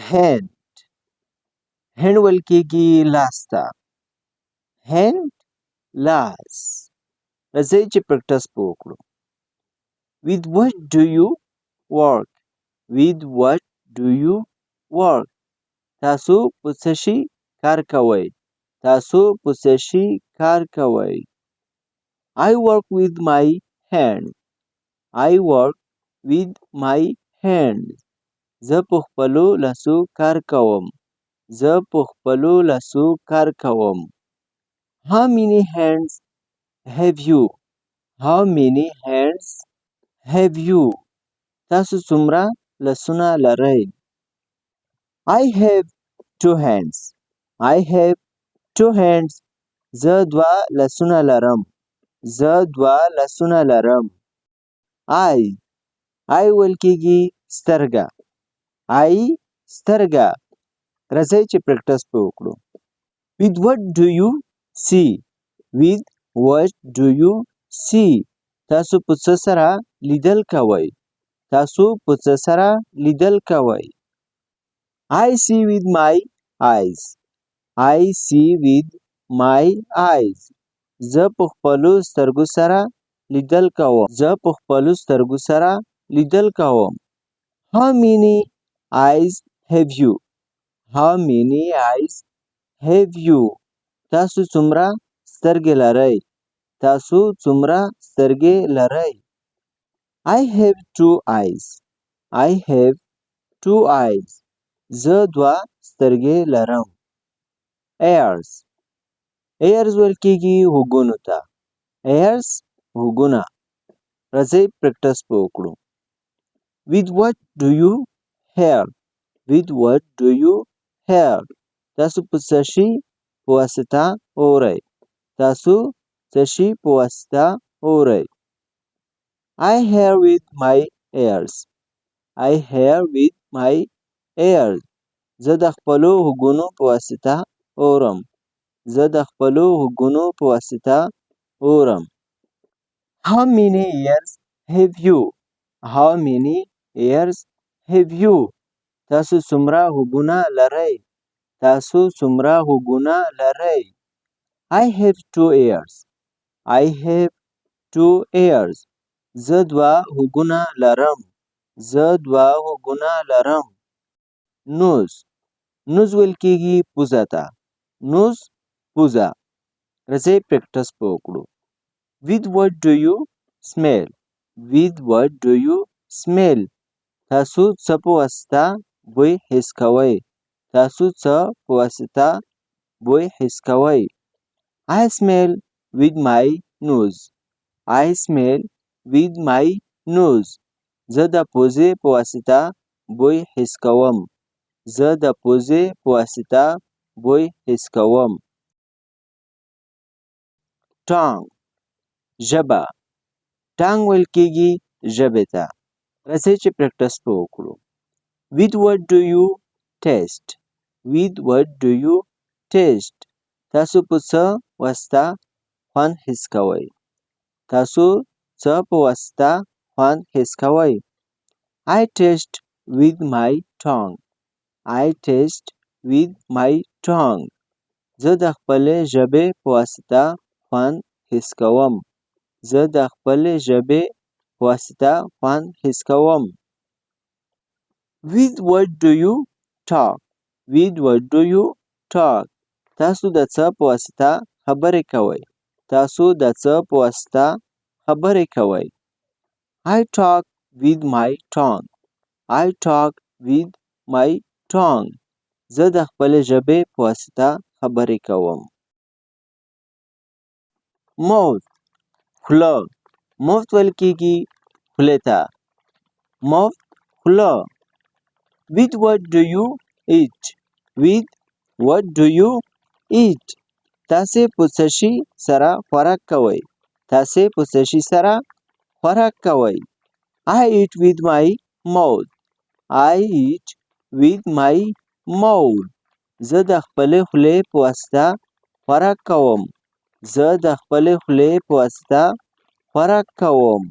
hand hand ویل کېږي لاس ته. hand لاس. راځئ چې پریکټس په وکړو. with what do you work? with what do you work? تاسو په څه شي کار کوئ؟ تاسو په څه شي کار کوئ؟ I work with my hands. I work with my hands. زه په خپلو لاسو کار کوم. زه په خپلو لاسو کار کوم. How many hands have you? How many hands have you? تاسو څومره لاسونه لرئ؟ I have 2 hands. I have 2 hands. زه 2 لاسونه لرم. زه 2 لاسونه لرم. I ویل کېږي سترګه. I سترګه. راځئ چې پریکټس په وکړو. With what do you see? With what do you see? تاسو په څه سره لیدل کوئ؟ تاسو په څه سره لیدل کوئ؟ I see with my eyes. I see with my eyes. زه په خپلو سترګو سره لیدل کوم. زه په خپلو سترګو سره لیدل کوم. How many eyes have you? How many eyes have you? تاسو څومره سترګې لرئ؟ تاسو څومره سترګې لرئ؟ I have 2 eyes. I have 2 eyes. زه 2 سترګې لرم. Ears. Ears ویل کېږي غوږونو ته. Ears غوږونه. راځئ پریکټس په وکړو. With what do you hear? With what do you hear? تاسو په څه شي په واسطه اورئ؟ تاسو څه شي په واسطه اورئ؟ I hear with my ears. I hear with my ears. زه د خپلو غوږونو په واسطه اورم. زه د خپلو غوږونو په واسطه اورم. How many ears have you? How many ears have you? تاسو څومره غوږونه لرئ؟ تاسو څومره غوږونه لرئ؟ I have 2 ears. I have 2 ears. زه 2 غوږونه لرم. زه 2 غوږونه لرم. Nose. Nose ویل کېږي پوزه ته. Nose پوزه. راځئ پریکټس په وکړو. With what do you smell? With what do you smell? تاسو څه په واسطه بوی حس کوئ؟ تاسو څه په واسطه بوی حس کوئ؟ I smell with my nose. I smell with my nose. زه د پوزې په واسطه بوی حس کوم. زه د پوزې په واسطه بوی حس کوم. Tongue. ژبه. tongue ویل کېږي ژبې ته. راځئ چې پریکټس په وکړو. With what do you taste? With what do you taste? تاسو په څه واسطه خوند حس کوئ؟ تاسو څه په واسطه خوند حس کوئ؟ I taste with my tongue. I taste with my tongue. زه د خپلې ژبې په واسطه خوند حس کوم. زه د خپلې ژبې په واسطه خوند حس کوم. With what do you talk? With what do you talk? تاسو د څه په واسطه خبرې کوئ؟ تاسو د څه په واسطه خبرې کوئ؟ I talk with my tongue. I talk with my tongue. زه د خپلې ژبې په واسطه خبرې کوم. Mouth. خوله. Mouth ویل کېږي خولې ته. Mouth خوله. With what do you eat? With what do you eat? تاسې په څه شي سره خوراک کوئ؟ تاسې په څه شي سره خوراک کوئ؟ I eat with my mouth. I eat with my mouth. زه د خپلې خولې په واسطه خوراک کوم. زه د خپلې خولې په واسطه خوراک کوم.